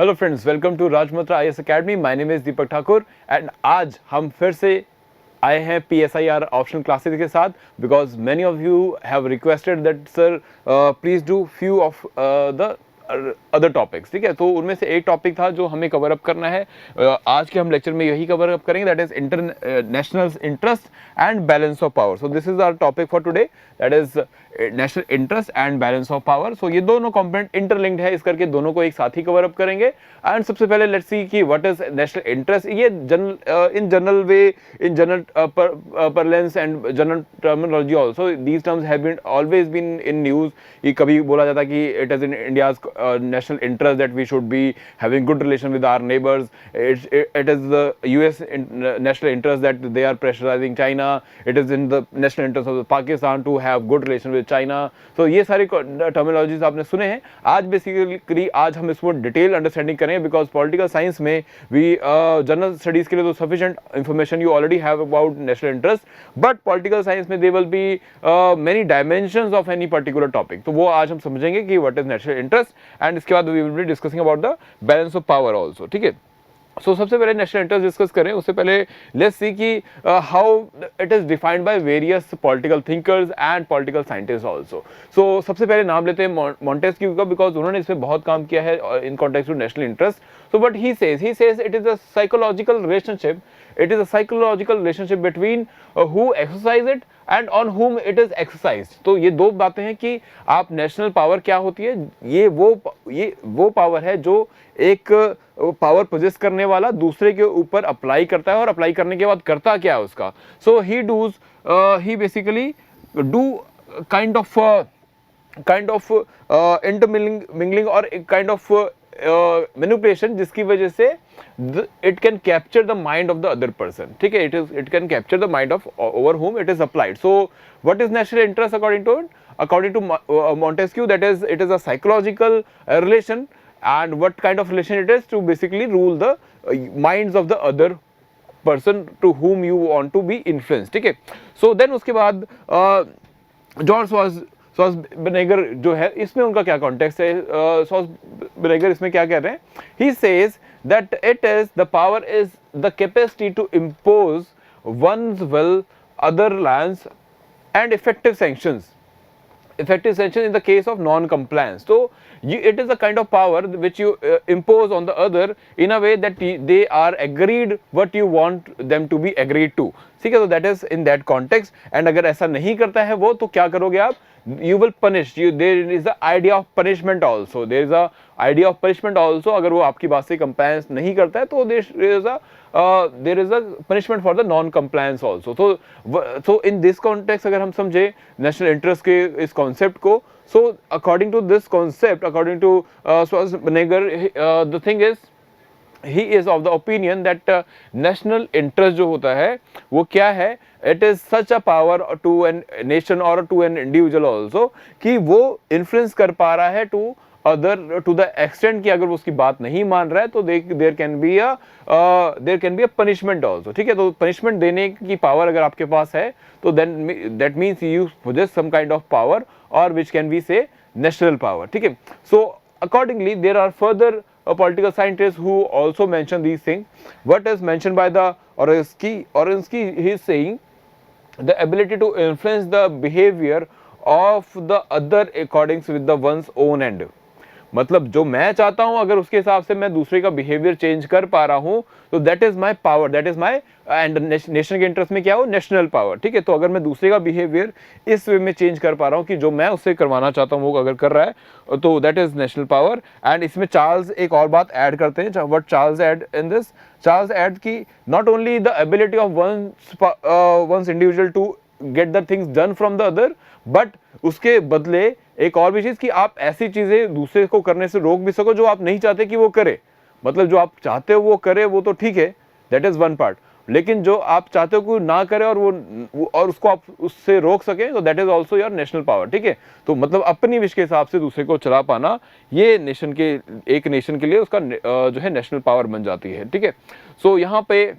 Hello friends, welcome to Rajmatra IAS academy. My name is Deepak Thakur and आज हम फिर से आए हैं PSIR ऑप्शनल क्लासेस के साथ because many of you have requested that sir please do few of the other topics. ठीक है, तो उनमें से एक टॉपिक था जो हमें कवर अप करना है। आज के हम लेक्चर में यही कवर अप करेंगे, that is international interest and balance of power. So this is our topic for today, that is national interest and balance of power. So ये दोनों कंपोनेंट इंटरलिंक्ड है, इस करके दोनों को एक साथ ही कवर अप करेंगे। एंड सबसे पहले लेट्स सी कि व्हाट इज नेशनल इंटरेस्ट। ये in general way, in general parlance and general terminology also these terms have been always been in news. ये कभी बोला जाता है कि it is in India's national interest that we should be having good relation with our neighbors. It is the US national interest that they are pressurizing China. It is in the national interest of Pakistan to have good relation with China. So ये सारी terminologies आपने सुने हैं। आज basically आज हम इसको detail understanding करेंगे बिकॉज पॉलिटिकल साइंस में भी जनरल स्टडीज के लिए तो sufficient information you already have about national interest, but political science में there will be many dimensions of any particular topic. तो वो आज हम समझेंगे कि what is national interest and इसके बाद we will be discussing about the balance of power also. ठीक है, सो सबसे पहले नेशनल इंटरेस्ट डिस्कस करें उससे पहले लेट्स सी कि how it is defined by various political thinkers and political scientist also. So सबसे पहले नाम लेते हैं मॉन्टेस्क्यू का बिकॉज उन्होंने इसमें बहुत काम किया है in context to national interest. So but he says it is a psychological relationship, it is a psychological relationship between who exercise it and on whom it is exercised। तो ये दो बातें हैं कि आप नेशनल पावर क्या होती है, ये वो पावर है जो एक पावर पोजेस करने वाला दूसरे के ऊपर अप्लाई करता है और अप्लाई करने के बाद करता क्या है उसका। So he basically do kind of intermingling और काइंड ऑफ मैनिपुलेशन जिसकी वजह से it can capture the mind of the other person। ठीक है, it can capture the mind of over whom it is applied। So what is national interest according to Montesquieu, that is it is a psychological relation and what kind of relation it is to basically rule the minds of the other person to whom you want to be influenced। ठीक है, so then उसके बाद George Schwarzenegger जो है इसमें उनका क्या context है। श्वार्ज़नेगर इसमें क्या कह रहे हैं, he says that it is the power is the capacity to impose one's will other lands and effective sanctions in the case of non-compliance। So it is a kind of power which you impose on the other in a way that they are agreed what you want them to be agreed to। ठीक है, तो that is in that context। and अगर ऐसा नहीं करता है वो तो क्या करोगे आप, you will punish you, there is the idea of punishment also, there is a idea of punishment also। अगर वो आपकी बात से compliance नहीं करता है तो there is a punishment for the non compliance also। so in this context अगर हम समझे national interest के इस concept को, so according to this concept, according to Schwarzenegger, the thing is he is of the opinion that national interest जो होता है वो क्या है, it is such a power to an nation or to an individual also कि वो influence कर पा रहा है to other to the extent कि अगर वो उसकी बात नहीं मान रहा है तो there can be a punishment also। ठीक है, तो punishment देने की power अगर आपके पास है तो then that means you possess some kind of power or which can be say national power। ठीक है, so accordingly there are further political scientists who also mention these things। what is mentioned by the Orensky, he is saying the ability to influence the behavior of the other according with the one's own end। मतलब जो मैं चाहता हूं अगर उसके हिसाब से मैं दूसरे का बिहेवियर चेंज कर पा रहा हूं तो that is my power, that is my and nation के इंटरेस्ट में क्या हो, नेशनल पावर। ठीक है, तो अगर मैं दूसरे का बिहेवियर इस वे में चेंज कर पा रहा हूं कि जो मैं उससे करवाना चाहता हूं वो अगर कर रहा है तो that is national power. And इसमें चार्ल्स एक और बात ऐड करते हैं, what Charles add in this, Charles add की not only the ability of one's individual to get the things done from the other, but उसके बदले एक और भी चीज कि आप ऐसी चीजें दूसरे को करने से रोक भी सको जो आप नहीं चाहते कि वो करे। मतलब जो आप चाहते हो वो करे वो तो ठीक है, दैट इज वन पार्ट, लेकिन जो आप चाहते हो कि ना करे और उसको आप उससे रोक सकें तो that is also your national power. ठीक है, तो मतलब अपनी विश के हिसाब से दूसरे को चला पाना ये एक नेशन के लिए उसका जो है नेशनल पावर बन जाती है। ठीक है, सो यहाँ पे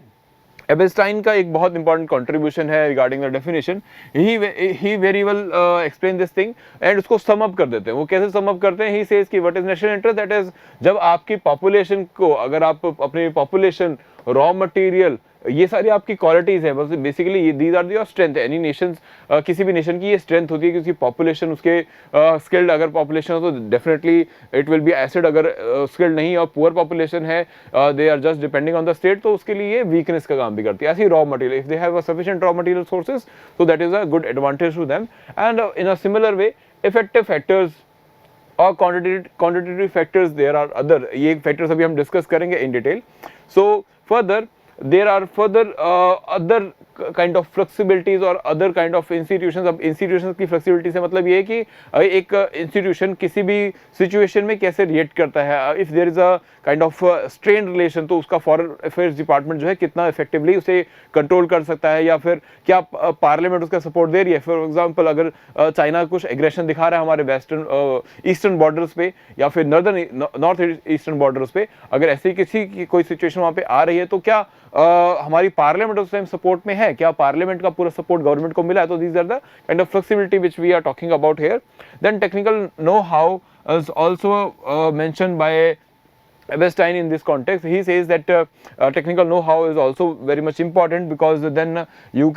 एबेस्टाइन का एक बहुत इंपॉर्टेंट कंट्रीब्यूशन है regarding the definition, he very well explain this thing and उसको सम अप कर देते हैं। वो कैसे सम अप करते हैं? ही सेज कि what is national interest, that is जब आपकी पॉपुलेशन को, अगर आप अपनी पॉपुलेशन, रॉ मटेरियल, ये सारी आपकी क्वालिटीज है, बस basically these are your strength. Any nation, किसी भी नेशन की ये स्ट्रेंथ होती है कि उसकी पॉपुलेशन, उसके स्किल्ड अगर पॉपुलेशन हो तो definitely it will be asset. अगर स्किल्ड नहीं और पुअर पॉपुलेशन है, they are just depending on the state, तो उसके लिए ये वीकनेस का काम भी करती है। ऐसी raw material, if they have a sufficient raw material sources, so that is a good advantage to them. And in a similar way, effective factors और quantitative factors, there are other, ये factors अभी हम discuss करेंगे in detail. So further there are further other kind of flexibilities or other kind of institutions। अब institutions की flexibility से मतलब ये है कि एक institution किसी भी situation में कैसे react करता है। if there is a kind of strained relation, तो उसका foreign affairs department जो है कितना effectively उसे control कर सकता है, या फिर क्या parliament उसका support दे रही है। for example, अगर चाइना कुछ aggression दिखा रहा है हमारे western eastern borders पे या फिर north eastern borders पे, अगर ऐसी किसी की कोई situation वहाँ पे आ रही है, तो क्या हमारी पार्लियामेंट उस टाइम सपोर्ट में है, क्या पार्लियामेंट का पूरा सपोर्ट गवर्नमेंट को मिला है? तो these are the kind of flexibility which we are talking about here. Then technical know how is also mentioned by Eberstein in this context. He says that technical know-how is also very much important because then you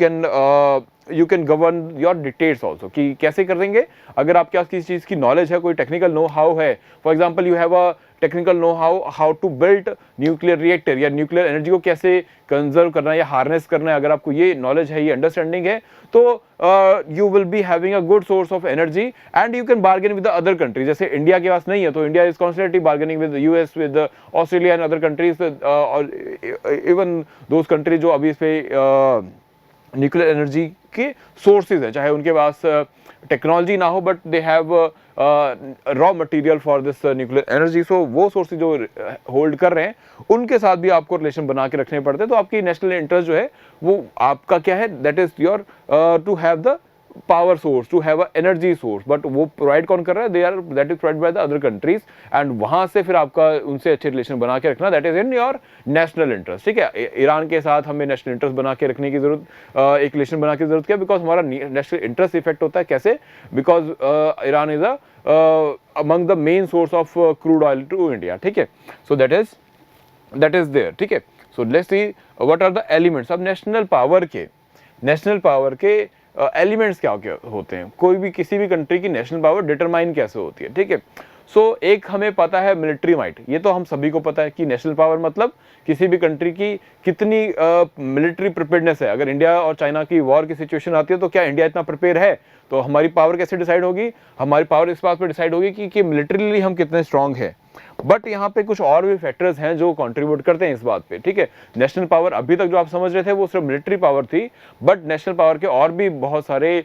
can govern your dictates also, कि कैसे करेंगे अगर आपके पास किसी चीज़ की knowledge है, कोई technical know how है। For example, you have a technical know how to build nuclear reactor, या न्यूक्लियर एनर्जी को कैसे कंजर्व करना है या हार्नेस करना है, अगर आपको ये नॉलेज है, ये अंडरस्टैंडिंग है, तो you will be having a good source of energy and you can bargain with the other country. जैसे इंडिया के पास नहीं है, तो India is constantly bargaining with US, with Australia and other countries, और इवन दोज कंट्री जो अभी इस पे न्यूक्लियर एनर्जी के सोर्सेज हैं, चाहे उनके पास टेक्नोलॉजी ना हो, but they have raw material for this nuclear energy. So वो सोर्सेज जो होल्ड कर रहे हैं, उनके साथ भी आपको रिलेशन बना के रखने पड़ते हैं। तो आपकी नेशनल इंटरेस्ट जो है वो आपका क्या है, that is your to have the power source, to have a energy source, but वो प्रोवाइड कौन कर रहा है? They are, that is provide by the other countries, and वहां से फिर आपका उनसे अच्छे रिलेशन बना के रखना, that is in your national interest. ठीक है, ईरान के साथ हमें नेशनल इंटरेस्ट बना के रखने की जरूरत, एक रिलेशन बना के जरूरत क्या? बिकॉज हमारा नेशनल इंटरेस्ट इफेक्ट होता है। कैसे? Because Iran is a among the main source of crude oil to India. ठीक है, सो दैट इज देयर। ठीक है, so let's see what are the elements. अब नेशनल पावर के एलिमेंट्स क्या क्या होते हैं, कोई भी किसी भी कंट्री की नेशनल पावर डिटरमाइन कैसे होती है। ठीक है, सो एक हमें पता है मिलिट्री माइट, ये तो हम सभी को पता है कि नेशनल पावर मतलब किसी भी कंट्री की कितनी मिलिट्री प्रिपेयर्डनेस है। अगर इंडिया और चाइना की वॉर की सिचुएशन आती है, तो क्या इंडिया इतना प्रिपेयर है? तो हमारी पावर कैसे डिसाइड होगी? हमारी पावर इस बात पर डिसाइड होगी कि मिलिट्रीली हम कितने स्ट्रांग हैं। बट यहाँ पे कुछ और भी फैक्टर्स हैं जो कंट्रीब्यूट करते हैं इस बात पे। ठीक है, नेशनल पावर अभी तक जो आप समझ रहे थे वो सिर्फ मिलिट्री पावर थी, बट नेशनल पावर के और भी बहुत सारे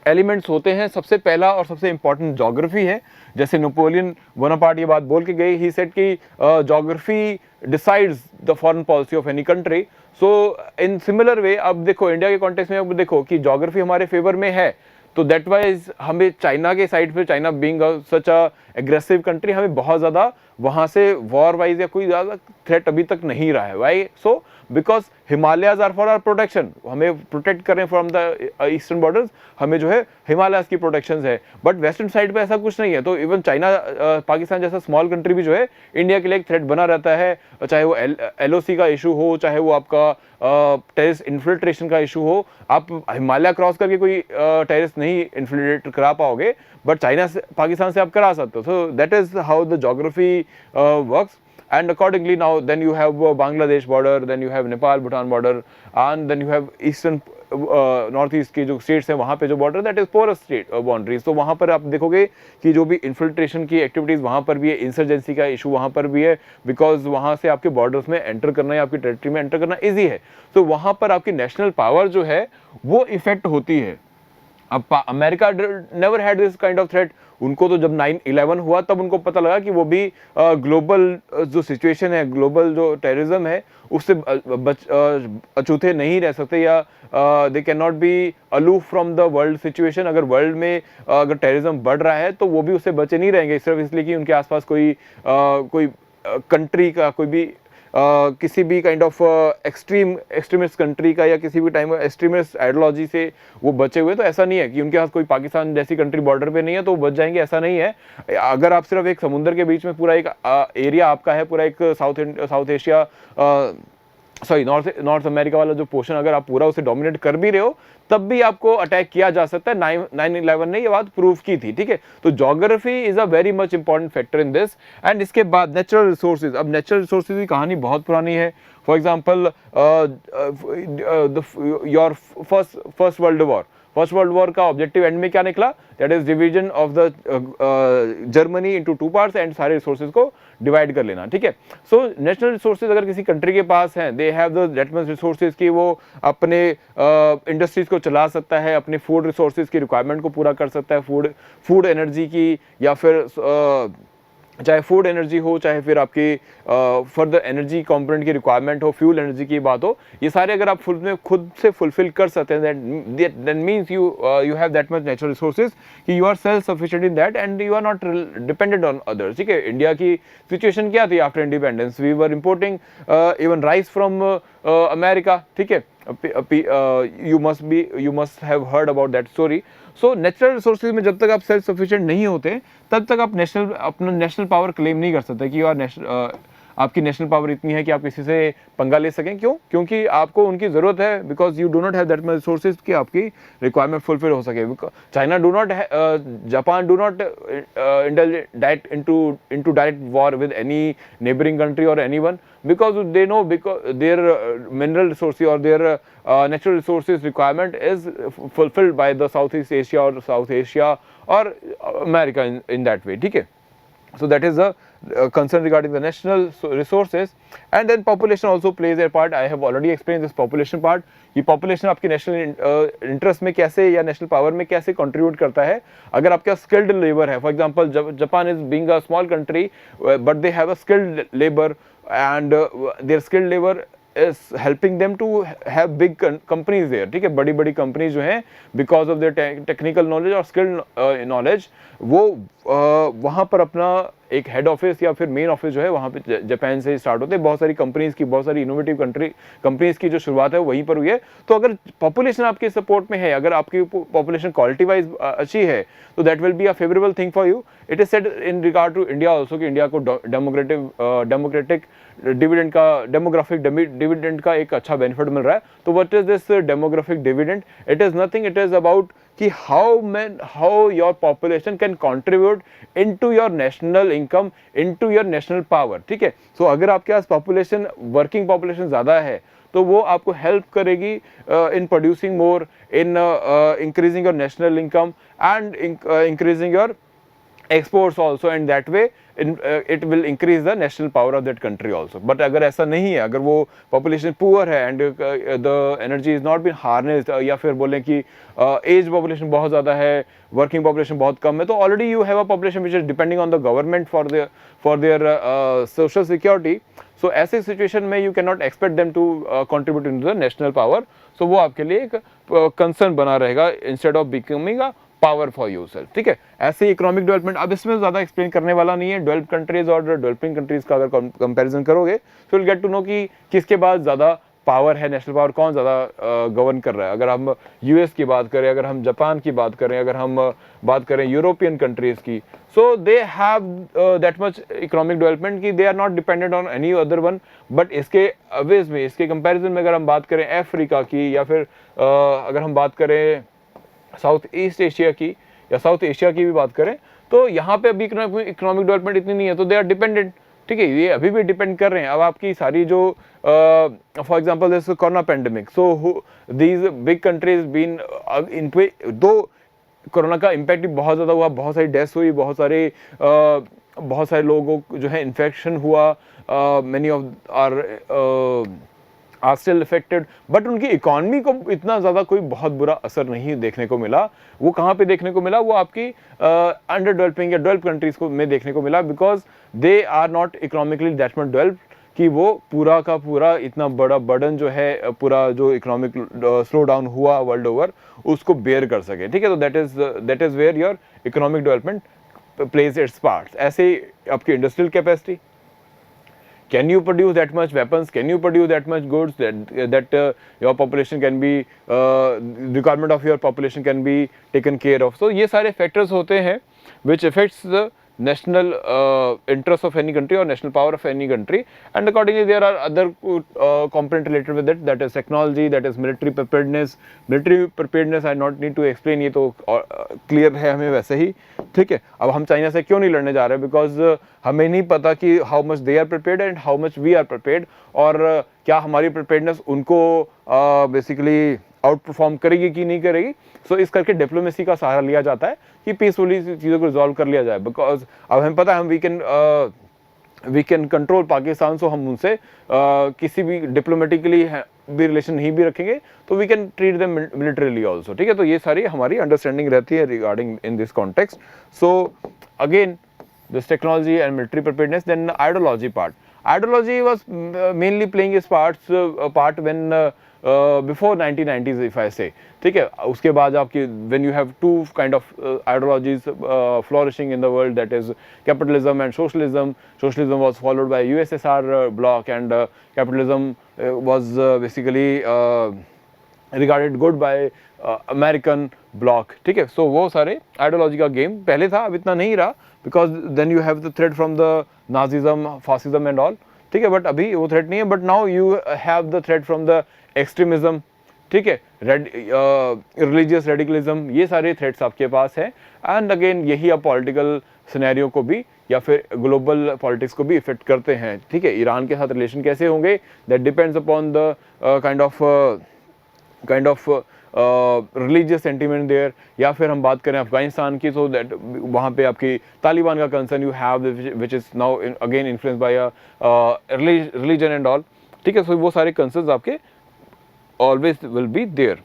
एलिमेंट्स होते हैं। सबसे पहला और सबसे इंपॉर्टेंट ज्योग्राफी है। जैसे नेपोलियन बोनापार्ट ये बात बोल के गए, ही सेड कि geography decides the foreign policy of any country. So in similar way, अब देखो इंडिया के कॉन्टेक्स्ट में, अब देखो कि ज्योग्राफी हमारे फेवर में है, तो दैट वाइज हमें चाइना के साइड पे, चाइना बीइंग सच अ एग्रेसिव कंट्री, हमें बहुत ज़्यादा वहाँ से वॉर वाइज या कोई ज़्यादा थ्रेट अभी तक नहीं रहा है। Why so? Because Himalayas are for our protection, हमें प्रोटेक्ट करें फ्रॉम द ईस्टर्न बॉर्डर्स, हमें जो है हिमालयाज की प्रोटेक्शन है। बट वेस्टर्न साइड पे ऐसा कुछ नहीं है। तो इवन चाइना, पाकिस्तान जैसा स्मॉल कंट्री भी जो है इंडिया के लिए एक थ्रेट बना रहता है, चाहे वो LOC का इशू हो, चाहे वो आपका टेररिस्ट इन्फिल्ट्रेशन का इशू हो। आप हिमालय क्रॉस करके कोई टेररिस्ट नहीं इन्फिल्ट्रेट करा पाओगे, बट चाइना से, पाकिस्तान से आप करा सकते हो। सो that is how the geography works. And accordingly, now then you have Bangladesh border, then you have Nepal Bhutan border, and then you have eastern north east के जो स्टेट्स हैं, वहाँ पे जो border, that is porous state boundaries. तो वहाँ पर आप देखोगे कि जो भी इन्फिल्ट्रेशन की एक्टिविटीज़ वहाँ पर भी है, इंसर्जेंसी का इशू वहाँ पर भी है, बिकॉज वहाँ से आपके बॉर्डर्स में एंटर करना या आपकी टेरिटरी में एंटर करना ईजी है। तो वहाँ पर आपकी नेशनल पावर जो है वो इफेक्ट होती है। अब America never had this kind of threat. उनको तो जब 9/11 हुआ तब उनको पता लगा कि वो भी ग्लोबल जो सिचुएशन है, ग्लोबल जो टेररिज्म है, उससे अछूते नहीं रह सकते, या they can not B aloof from the world situation. अगर वर्ल्ड में अगर टेररिज्म बढ़ रहा है तो वो भी उससे बचे नहीं रहेंगे, सिर्फ इसलिए कि उनके आसपास कोई कंट्री का कोई भी किसी भी काइंड ऑफ एक्सट्रीमिस्ट कंट्री का या किसी भी टाइम एक्सट्रीमिस्ट आइडियोलॉजी से वो बचे हुए। तो ऐसा नहीं है कि उनके पास कोई पाकिस्तान जैसी कंट्री बॉर्डर पे नहीं है तो वो बच जाएंगे, ऐसा नहीं है। अगर आप सिर्फ एक समुद्र के बीच में पूरा एक एरिया आपका है, पूरा एक south Asia sorry north America वाला जो पोर्शन अगर आप पूरा उसे डोमिनेट कर भी रहे हो तब भी आपको अटैक किया जा सकता है। 9/11 ने ये बात प्रूव की थी, ठीक है। तो geography is a very much important factor in this. And इसके बाद नेचुरल रिसोर्सेज। अब नेचुरल रिसोर्सेज की कहानी बहुत पुरानी है। For example your first world war का ऑब्जेक्टिव एंड में क्या निकला, that is division of the Germany into 2 parts and सारे रिसोर्सेज को डिवाइड कर लेना, ठीक है। सो नेशनल रिसोर्सेज अगर किसी कंट्री के पास हैं, they have the that much resources कि वो अपने इंडस्ट्रीज को चला सकता है, अपने फूड रिसोर्सेज की रिक्वायरमेंट को पूरा कर सकता है, फूड एनर्जी की, या फिर चाहे फूड एनर्जी हो, चाहे फिर आपकी फर्दर एनर्जी कंपोनेंट की रिक्वायरमेंट हो, फ्यूल एनर्जी की बात हो, ये सारे अगर आप खुद से फुलफिल कर सकते हैं, that means you have that much natural resources कि you are self sufficient in that and you are not dependent on others, ठीक है। इंडिया की सिचुएशन क्या थी after independence, we were importing even rice from America, ठीक है। you must have heard about that story. So natural resources में जब तक आप सेल्फ सफिशिएंट नहीं होते तब तक आप अपना नेशनल पावर क्लेम नहीं कर सकते कि आपकी नेशनल पावर इतनी है कि आप किसी से पंगा ले सकें। क्यों? क्योंकि आपको उनकी ज़रूरत है, because you do not have that much resources कि आपकी रिक्वायरमेंट फुलफिल हो सके। China do not, Japan do not indulge into direct war with any neighboring country or anyone, because they know because their mineral resources or their natural resources requirement is fulfilled by the Southeast Asia or South Asia or America in that way, ठीक है। So that is the concern regarding the national resources. And then population also plays a part. I have already explained this population part. ये population आपकी national interest में कैसे या national power में कैसे contribute करता है। अगर आपका skilled labor है, for example Japan is being a small country but they have a skilled labor and their skilled labor is helping them to have big companies there, ठीक है। बड़ी बड़ी कंपनीज जो हैं because of their technical knowledge और skilled knowledge वो वहाँ पर अपना एक हेड ऑफिस या फिर मेन ऑफिस जो है वहाँ पे जापान से स्टार्ट होते हैं। बहुत सारी कंपनीज की, बहुत सारी इनोवेटिव कंपनीज की जो शुरुआत है वहीं पर हुई है। तो अगर पॉपुलेशन आपके सपोर्ट में है, अगर आपकी पॉपुलेशन क्वालिटी वाइज अच्छी है, तो that will be a favourable thing for you. It is said in regard to India also कि इंडिया को डेमोक्रेटिक डेमोग्राफिक डिविडेंड का एक अच्छा बेनिफिट मिल रहा है। तो what is this demographic dividend? It is nothing, it is about कि how your population can contribute into your national income, into your national power, ठीक है। सो अगर आपके पास पॉपुलेशन, वर्किंग पॉपुलेशन ज़्यादा है तो वो आपको हेल्प करेगी in producing more, in increasing your national income and increasing your exports also, and that way it will increase the national power of that country also. But अगर ऐसा नहीं है, अगर वो population poor है and the energy is not been harnessed, या फिर बोलें कि age population बहुत ज़्यादा है, working population बहुत कम है, तो already you have a population which is depending on the government for their social security. So ऐसे situation में you cannot expect them to contribute into the national power. So वो आपके लिए एक concern बना रहेगा instead of becoming a power for you self, ठीक है। ऐसे इकोनॉमिक डेवलपमेंट, अब इसमें ज़्यादा एक्सप्लेन करने वाला नहीं है। डेवलप्ड कंट्रीज और डेवलपिंग कंट्रीज का अगर कंपैरिजन करोगे तो विल गेट टू नो कि किसके पास ज़्यादा पावर है, नेशनल पावर कौन ज़्यादा गवर्न कर रहा है। अगर हम यूएस की बात करें, अगर हम जापान की बात करें, अगर हम बात करें यूरोपियन कंट्रीज़ की, so they have that much economic development कि they are not dependent on any other one. But इसके अवेज में, इसके कंपैरिजन में अगर हम बात करें अफ्रीका की, या फिर अगर हम बात करें साउथ ईस्ट एशिया की या साउथ एशिया की भी बात करें, तो यहाँ पे अभी इकोनॉमिक डेवलपमेंट इतनी नहीं है, तो दे आर डिपेंडेंट, ठीक है। ये अभी भी डिपेंड कर रहे हैं। अब आपकी सारी जो for example this corona pandemic, so these big countries been in दो कोरोना का इम्पैक्ट भी बहुत ज़्यादा हुआ, बहुत सारी डेथ्स हुई, बहुत सारे लोगों को जो है इन्फेक्शन हुआ, many of are still affected, but उनकी इकॉनमी को इतना ज़्यादा कोई बहुत बुरा असर नहीं देखने को मिला। वो कहाँ पे देखने को मिला? वो आपकी अंडर डेवलपिंग या डेवलप कंट्रीज को में देखने को मिला, because they are not economically that much developed कि वो पूरा का पूरा इतना बड़ा बर्डन जो है, पूरा जो इकोनॉमिक स्लो डाउन हुआ वर्ल्ड ओवर, उसको बेयर कर सके, ठीक है। तो that is where your economic development plays its parts. ऐसे आपकी industrial capacity, can you produce that much weapons, can you produce that much goods, that your population can be requirement of your population can be taken care of. So ये सारे factors होते हैं which affects the national interest of any country or national power of any country, and accordingly there are other component related with it, that is technology, that is military preparedness. Military preparedness I not need to explain, ये तो clear है हमें वैसे ही, ठीक है. अब हम China से क्यों नहीं लड़ने जा रहे, बिकॉज हमें नहीं पता कि how much they are prepared and how much we are prepared, और क्या हमारी प्रिपेयर्डनेस उनको बेसिकली आउट परफॉर्म करेगी कि नहीं करेगी. सो इस करके डिप्लोमेसी का सहारा लिया जाता है कि पीसफुली चीज़ों को रिजॉल्व कर लिया जाए, बिकॉज अब हमें पता है हम वी कैन कंट्रोल पाकिस्तान, सो हम उनसे किसी भी डिप्लोमेटिकली भी रिलेशन नहीं भी रखेंगे तो we can treat them militarily also, ठीक है. तो ये सारी हमारी अंडरस्टैंडिंग रहती है regarding in this context. So again this technology and military preparedness. Then ideology part. Ideology was mainly playing its part when before 1990s, if I say, ठीक है. उसके बाद आपकी when you have two kind of ideologies flourishing in the world, that is capitalism and socialism. Socialism was followed by USSR bloc, and capitalism was basically regarded good by American block, ठीक है. So वो सारे ideology का game पहले था, अब इतना नहीं रहा, because then you have the threat from the Nazism, fascism and all, ठीक है. बट अभी वो थ्रेट नहीं है, but now you have the threat from the extremism, ठीक है, रिलीजियस रेडिकलिज्म, ये सारे थ्रेट्स आपके पास हैं. एंड अगेन यही अब पॉलिटिकल सिनेरियो को भी या फिर ग्लोबल पॉलिटिक्स को भी इफेक्ट करते हैं, ठीक है. ईरान के साथ रिलेशन कैसे होंगे, that depends upon the kind of religious sentiment there. या फिर हम बात करें अफगानिस्तान की, तो दैट वहाँ पे आपकी तालिबान का concern you have which is now again influence by religion and all, ठीक है. सो वो सारे कंसर्न्स आपके always will be there.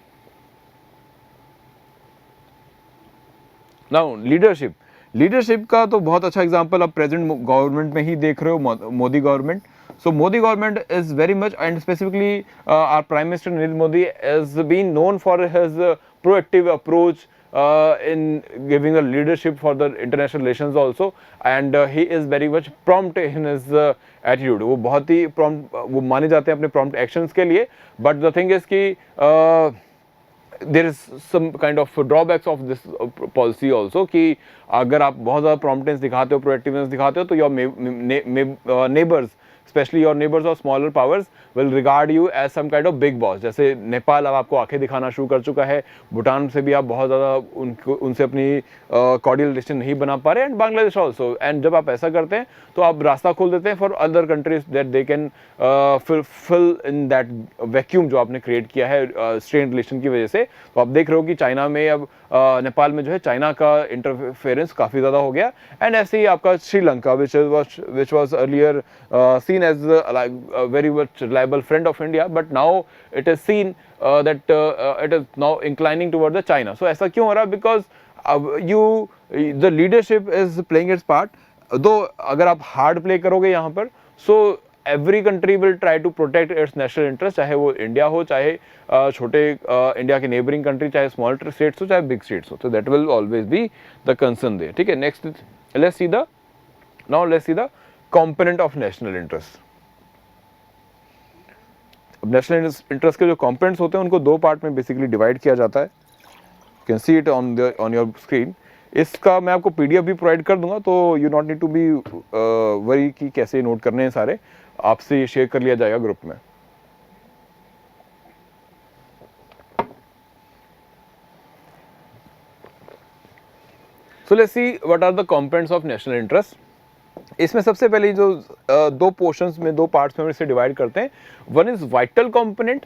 Now leadership का तो बहुत अच्छा एग्जांपल आप प्रेजेंट गवर्नमेंट में ही देख रहे हो, Modi government. So Modi government is very much, and specifically our Prime Minister Narendra Modi has been known for his proactive approach in giving the leadership for the international relations also, and he is very much prompt in his attitude. वो बहुत ही prompt वो माने जाते हैं अपने prompt actions के लिए. But the thing is कि there is some kind of drawbacks of this policy also, कि अगर आप बहुत ज़्यादा promptness दिखाते हो, proactiveness दिखाते हो, तो your neighbors, especially your neighbors or smaller powers, will regard you as some kind of big boss. जैसे नेपाल अब आपको आंखें दिखाना शुरू कर चुका है, भूटान से भी आप बहुत ज़्यादा उनसे अपनी कॉर्डियल रिलेशन नहीं बना पा रहे, एंड बांग्लादेश ऑल्सो. एंड जब आप ऐसा करते हैं तो आप रास्ता खोल देते हैं for other countries that they can fill in that vacuum जो आपने क्रिएट किया है स्ट्रेन रिलेशन की वजह से. तो आप देख रहे हो कि चाइना में अब नेपाल में जो है चाइना का इंटरफेरेंस काफ़ी ज़्यादा हो गया. एंड ऐसे ही आपका Sri Lanka which was earlier seen as a very much reliable friend of India, but now it is seen that it is now inclining towards the China. So ऐसा क्यों हो रहा है? Because the leadership is playing its part. Though अगर आप hard play करोगे यहाँ पर, so every country will try to protect its national interest, चाहे वो इंडिया हो, चाहे छोटे इंडिया के neighboring country, चाहे small states हो, चाहे big states हो. So that will always be the concern there. ठीक है. Next, let's see the component of national interest. अब नेशनल इंटरेस्ट के जो कंपोनेंट्स होते हैं उनको दो पार्ट में बेसिकली डिवाइड किया जाता है. You can see it on your screen. इसका मैं आपको पीडीएफ भी प्रोवाइड कर दूंगा, तो you not need to be worry कि कैसे नोट करने हैं सारे, आपसे ये शेयर कर लिया जाएगा ग्रुप में. So let's see what are the components of national interest. इसमें सबसे पहले जो दो पोर्शंस में, दो पार्ट्स में इसे डिवाइड करते हैं. One is vital component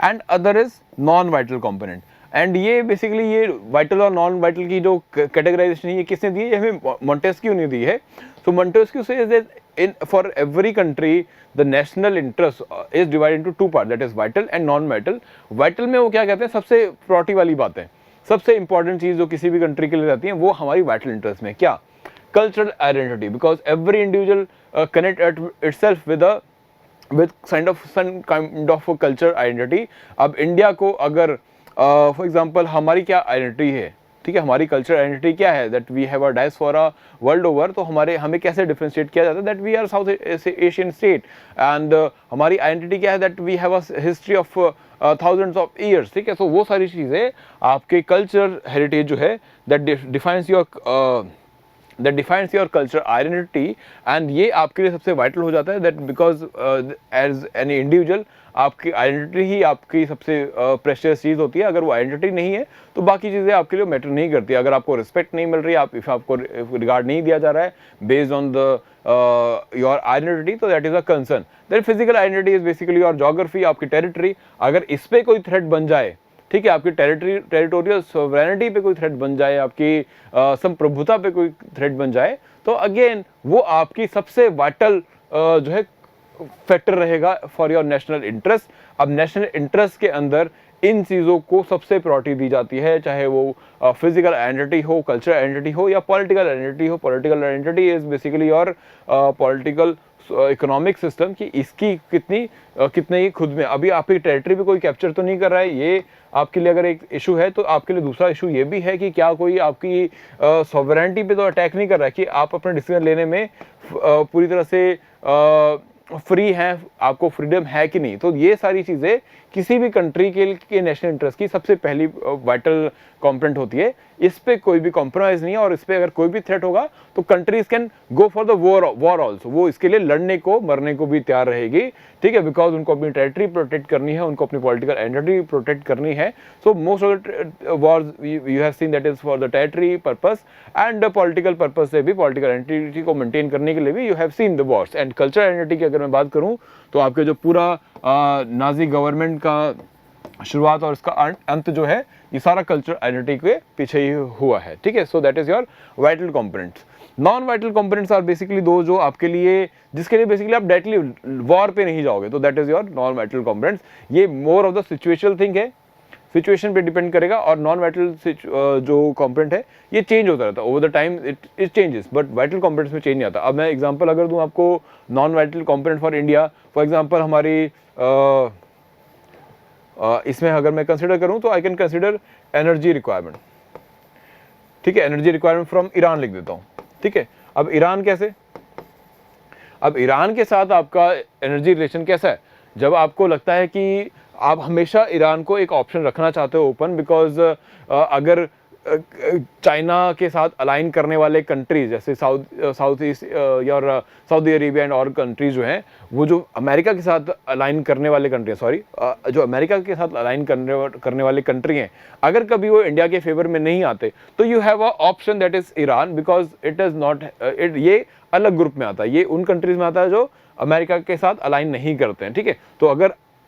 and other is non vital component. And ये बेसिकली ये वाइटल और नॉन वाइटल की जो कैटेगराइजेशन है ये किसने दी है? हमें मोंटेस्क्यू ने दी है. So Montesquieu says that in for every country the national interest is divided into two part, that is vital and non vital. Vital में वो क्या कहते हैं, सबसे प्रायोरिटी वाली बातें, सबसे इंपॉर्टेंट चीज़ जो किसी भी कंट्री के लिए रहती है वो हमारी वाइटल इंटरेस्ट में. क्या? Cultural identity, because every individual connect itself with some kind of culture identity. अब इंडिया को अगर फॉर एग्जांपल हमारी क्या आइडेंटिटी है, ठीक है, हमारी कल्चर आइडेंटिटी क्या है, that we have a diaspora world over, तो हमें कैसे डिफ्रेंशिएट किया जाता है, that we are South Asian state, and हमारी आइडेंटिटी क्या है, that we have a history of thousands of years, ठीक है। सो वो सारी चीज़ें आपके कल्चर हेरिटेज जो है that defines your culture identity, and ये आपके लिए सबसे वाइटल हो जाता है, that because as any individual आपकी आइडेंटिटी ही आपकी सबसे प्रेशियस चीज़ होती है। अगर वो आइडेंटिटी नहीं है तो बाकी चीज़ें आपके लिए मैटर नहीं करती। अगर आपको रिस्पेक्ट नहीं मिल रही, आपको रिगार्ड नहीं दिया जा रहा है based on the your identity, तो that is a concern. Then physical identity is basically your geography, आपकी टेरिटरी। अगर इस पर कोई थ्रेट बन जाए, ठीक है, आपकी टेरिटोरियल सोवरेनिटी पे कोई थ्रेट बन जाए, आपकी संप्रभुता पे कोई थ्रेट बन जाए, तो अगेन वो आपकी सबसे वाइटल जो है फैक्टर रहेगा फॉर योर नेशनल इंटरेस्ट। अब नेशनल इंटरेस्ट के अंदर इन चीज़ों को सबसे प्रायोरिटी दी जाती है, चाहे वो फिजिकल आइडेंटिटी हो, कल्चरल आइडेंटिटी हो या पॉलिटिकल आइडेंटिटी हो। Political identity is basically your political economic system की इसकी कितने ही खुद में अभी आपकी टेरिटरी पे कोई कैप्चर तो नहीं कर रहा है। ये आपके लिए अगर एक इशू है, तो आपके लिए दूसरा इशू ये भी है कि क्या कोई आपकी सॉवरेनिटी पे तो अटैक नहीं कर रहा है, कि आप अपने डिसीजन लेने में पूरी तरह से फ्री हैं, आपको फ्रीडम है कि नहीं। तो ये सारी चीज़ें किसी भी कंट्री के नेशनल इंटरेस्ट की सबसे पहली वाइटल कंपोनेंट होती है। इस पे कोई भी कॉम्प्रोमाइज़ नहीं है, और इस पे अगर कोई भी थ्रेट होगा तो countries can go for the war also. वो इसके लिए लड़ने को मरने को भी तैयार रहेगी, ठीक है, बिकॉज उनको अपनी टेरिटरी प्रोटेक्ट करनी है, उनको अपनी पॉलिटिकल आइडेंटिटी प्रोटेक्ट करनी है। So most of the Wars you have seen that is for the territory purpose and political purpose से भी, पॉलिटिकल आइडेंटिटी को मेंटेन करने के लिए भी you have seen the Wars. And cultural identity की अगर मैं बात करूँ तो आपके जो पूरा नाजी गवर्नमेंट का शुरुआत और इसका अंत जो है, ये सारा कल्चर आइडेंटिटी के पीछे ही हुआ है, ठीक है। So that is your vital components. Non vital components are basically दो जो आपके लिए, जिसके लिए बेसिकली आप डायरेक्टली वॉर पे नहीं जाओगे, तो that is your non vital components. ये more of the situational thing है, सिचुएशन पे डिपेंड करेगा। और नॉन वाइटल जो कंपोनेंट है ये चेंज होता रहता है over the time, it changes, but vital components में चेंज नहीं आता। अब मैं एग्जांपल अगर दूं आपको non vital component for India, for example हमारी इसमें अगर मैं कंसिडर करूं तो I can consider energy requirement, ठीक है। एनर्जी रिक्वायरमेंट फ्रॉम ईरान लिख देता हूं, ठीक है। अब ईरान कैसे, अब ईरान के साथ आपका एनर्जी रिलेशन कैसा है, जब आपको लगता है कि आप हमेशा ईरान को एक ऑप्शन रखना चाहते हो ओपन, बिकॉज अगर चाइना के साथ अलाइन करने वाले कंट्रीज जैसे साउथ ईस्ट या सऊदी अरेबिया एंड और कंट्रीज जो हैं, वो जो अमेरिका के साथ अलाइन करने वाले कंट्री जो अमेरिका के साथ अलाइन करने वाले कंट्री हैं, अगर कभी वो इंडिया के फेवर में नहीं आते, तो you have a option that is Iran, because it is not ये अलग ग्रुप में आता है, ये उन कंट्रीज में आता है जो अमेरिका के साथ अलाइन नहीं करते हैं, ठीक है। तो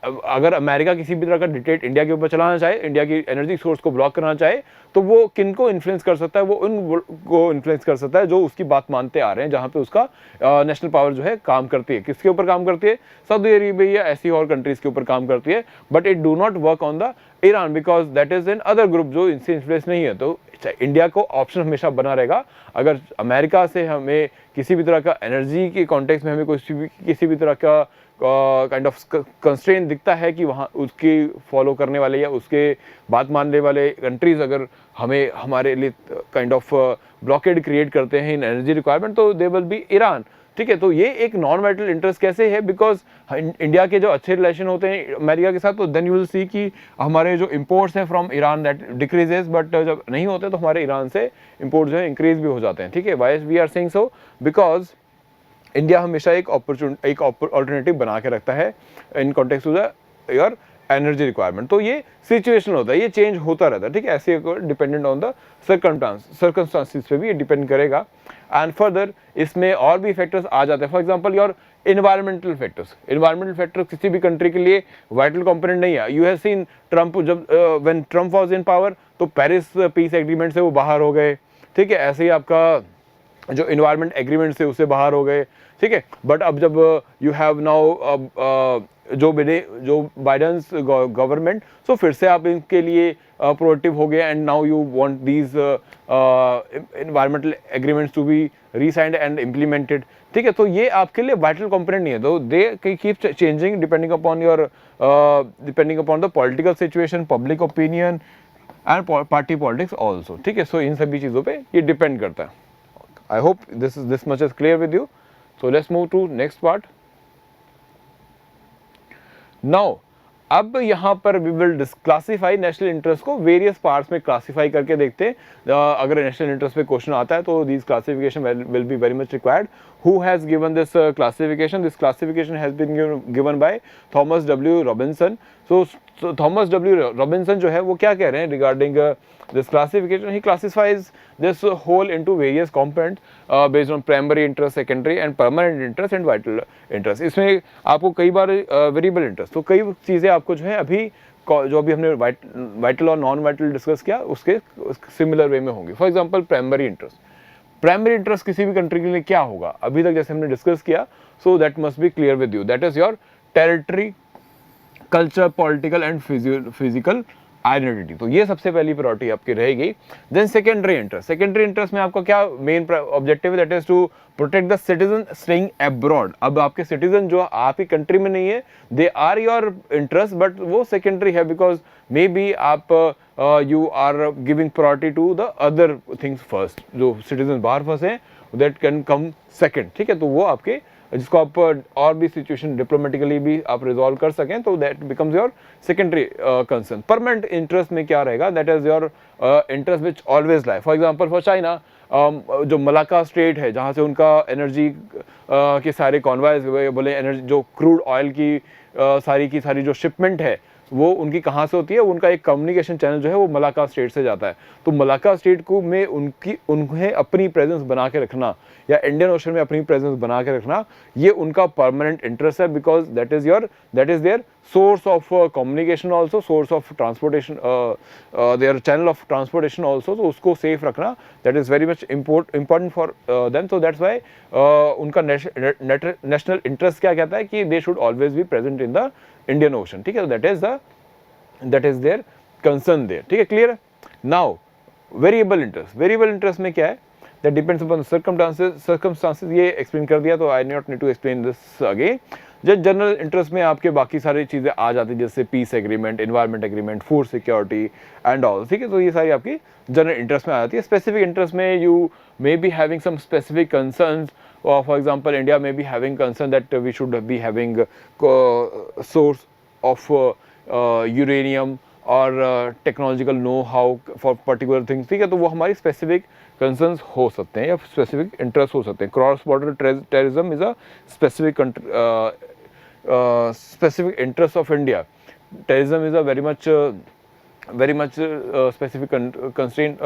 अगर अमेरिका किसी भी तरह का डिक्टेट इंडिया के ऊपर चलाना चाहे, इंडिया की एनर्जी सोर्स को ब्लॉक करना चाहे, तो वो किन को इन्फ्लुएंस कर सकता है, वो उन को इन्फ्लुएंस कर सकता है जो उसकी बात मानते आ रहे हैं, जहां पे उसका नेशनल पावर जो है काम करती है। किसके ऊपर काम करती है, सऊदी अरेबिया या ऐसी और कंट्रीज के ऊपर काम करती है, but it do not work on the Iran, because that is an other group जो इनसे इन्फ्लुएंस नहीं है। तो इंडिया को ऑप्शन हमेशा बना रहेगा, अगर अमेरिका से हमें किसी भी तरह का एनर्जी के कॉन्टेक्स्ट में हमें किसी भी तरह का काइंड ऑफ कंस्ट्रेंट दिखता है कि वहाँ उसकी फॉलो करने वाले या उसके बात मानने वाले कंट्रीज अगर हमें हमारे लिए काइंड ऑफ ब्लॉकेड क्रिएट करते हैं इन एनर्जी रिक्वायरमेंट, तो दे विल बी ईरान, ठीक है। तो ये एक नॉन वाइटल इंटरेस्ट कैसे है, बिकॉज इंडिया के जो अच्छे रिलेशन होते हैं अमेरिका के साथ, तो देन यू विल सी कि हमारे जो इंपोर्ट्स हैं from Iran that decreases, but जब नहीं होते तो हमारे ईरान से इंपोर्ट जो है इंक्रीज भी हो जाते हैं, ठीक है। Why we are saying so, because India हमेशा एक ऑल्टरनेटिव बना के रखता है in context to the your energy requirement. तो ये सिचुएशनल होता है, ये चेंज होता रहता है, ठीक है। ऐसे डिपेंडेंट ऑन द सर्कमस्टांसिस पे भी ये डिपेंड करेगा। एंड फर्दर इसमें और भी फैक्टर्स आ जाते हैं, for example your environmental factors किसी भी कंट्री के लिए वाइटल कंपोनेंट नहीं है। यू हैव सीन ट्रम्प, जब when Trump was in power, तो पेरिस पीस एग्रीमेंट से वो बाहर हो गए, ठीक है। ऐसे ही आपका जो इन्वायरमेंट एग्रीमेंट से उससे बाहर हो गए, ठीक है। बट अब जब यू हैव नाउ जो बाइडेंस गवर्नमेंट, सो फिर से आप इनके लिए प्रोएक्टिव हो गए, and now you want these environmental agreements to be rescinded and implemented, ठीक है। तो ये आपके लिए वाइटल कंपोनेंट नहीं है, तो they keep changing depending upon the political situation, public opinion and party politics also, ठीक है। सो इन सभी चीज़ों पे ये डिपेंड करता है। I hope this much is clear with you. So let's move to next part. Now अब यहाँ पर we will classify national interest को वेरियस पार्ट्स में क्लासीफाई करके देखते हैं। अगर नेशनल इंटरेस्ट पे क्वेश्चन आता है तो this classification will be very much required. Who has given this classification? This classification has been given by Thomas W Robinson. So Thomas W Robinson जो है वो क्या कह रहे हैं regarding this classification? He classifies this whole into various components based on primary interest, secondary and permanent interest and vital interest. इसमें आपको कई बार वेरिएबल इंटरेस्ट, तो कई चीज़ें आपको जो है अभी जो अभी हमने वाइटल और नॉन वाइटल डिस्कस किया उसके सिमिलर वे में होंगे। For example primary interest. Primary interest किसी भी कंट्री के लिए क्या होगा अभी तक जैसे हमने डिस्कस किया, so that must be clear with you. That is your territory, culture, political and physical identity. तो ये सबसे पहली प्रायोरिटी आपकी रहेगी। Then secondary interest. Secondary interest में आपका क्या मेन ऑब्जेक्टिव है? That is to protect the citizen staying abroad. अब आपके सिटीजन जो आपकी कंट्री में नहीं है, they are your interest, but वो सेकेंडरी है बिकॉज मे बी आप you are giving priority to the other things first. जो सिटीजन बाहर फंसे दैट कैन कम सेकेंड, ठीक है। तो वो आपके जिसको आप और भी सिचुएशन डिप्लोमेटिकली भी आप रिजॉल्व कर सकें, तो that becomes your secondary concern. Permanent interest में क्या रहेगा? That is your interest which always lie. For example for China, जो मलाक्का स्टेट है जहाँ से उनका एनर्जी के सारे कॉन्वाइज बोले, एनर्जी जो क्रूड ऑयल की सारी जो शिपमेंट है वो उनकी कहाँ से होती है? उनका एक कम्युनिकेशन चैनल जो है वो मलाक्का स्टेट से जाता है। तो मलाक्का स्टेट को में उन्हें अपनी प्रेजेंस बना के रखना या इंडियन ओशन में अपनी प्रेजेंस बना के रखना, ये उनका परमानेंट इंटरेस्ट है because that is their source of communication also, source of transportation, their channel of transportation also. तो उसको सेफ रखना that is very much important for them. तो दैट्स वाई उनका नेशनल इंटरेस्ट क्या कहता है कि they should always be present in the Indian ocean, ठीक है। That is their concern there, ठीक है, क्लियर है। Now variable interest. Variable interest में क्या है? That depends upon circumstances. ये एक्सप्लेन कर दिया तो I not need to explain this again. जब जनरल इंटरेस्ट में आपके बाकी सारी चीज़ें आ जाती है जैसे peace agreement, environment agreement, food security and all, ठीक है। तो ये सारी आपकी जनरल इंटरेस्ट में आ जाती है। स्पेसिफिक इंटरेस्ट में you may be having some specific concerns. For example India में be having concern that we should be having source of uranium और technological know how for particular things, ठीक है। तो वो हमारी स्पेसिफिक कंसर्न्स हो सकते हैं या स्पेसिफिक इंटरेस्ट हो सकते हैं। Cross border terrorism is a specific interest of India. Terrorism is a very much specific constraint,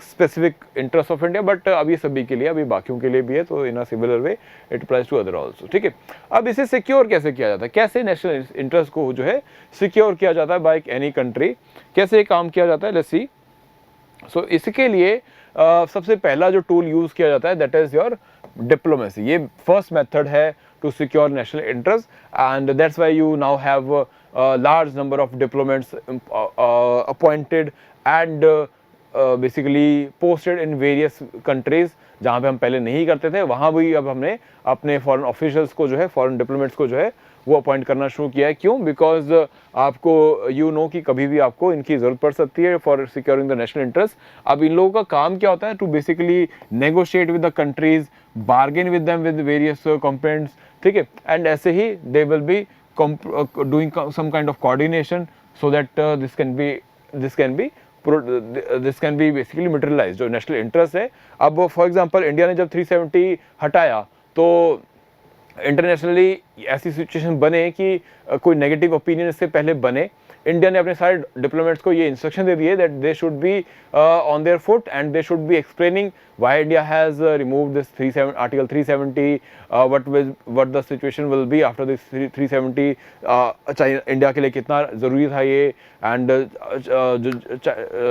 specific interest of India, but अभी सभी के लिए, अभी बाकियों के लिए भी है। तो in a similar way it applies to other also, ठीक है। अब इसे सिक्योर कैसे किया जाता है? कैसे नेशनल इंटरेस्ट को जो है सिक्योर किया जाता है बाय एनी कंट्री? कैसे काम किया जाता है? Let's see. सो इसके लिए सबसे पहला जो टूल यूज किया जाता है दैट इज योर डिप्लोमेसी। ये फर्स्ट मेथड है to secure national interest and that's why you now have large number of diplomats appointed and basically posted in various countries। जहाँ पे हम पहले नहीं करते थे वहाँ भी अब हमने अपने फॉरेन ऑफिशियल्स को जो है, फॉरेन डिप्लोमेट्स को जो है वो अपॉइंट करना शुरू किया है। क्यों? बिकॉज आपको यू नो कि कभी भी आपको इनकी ज़रूरत पड़ सकती है for securing the national interest. अब इन लोगों का काम क्या होता है? To basically negotiate with the countries, bargain with them with various complaints, ठीक है। एंड ऐसे ही they will be doing some kind of coordination so that this can be basically materialized जो नेशनल इंटरेस्ट है। अब फॉर एग्जांपल इंडिया ने जब 370 हटाया तो इंटरनेशनली ऐसी सिचुएशन बने कि कोई नेगेटिव ओपिनियन इससे पहले बने। इंडिया ने अपने सारे डिप्लोमेट्स को ये इंस्ट्रक्शन दे दिए that they should be on their foot and they should be explaining why India has removed this article 370, what the situation will be after this 370, India के लिए कितना ज़रूरी था ये, एंड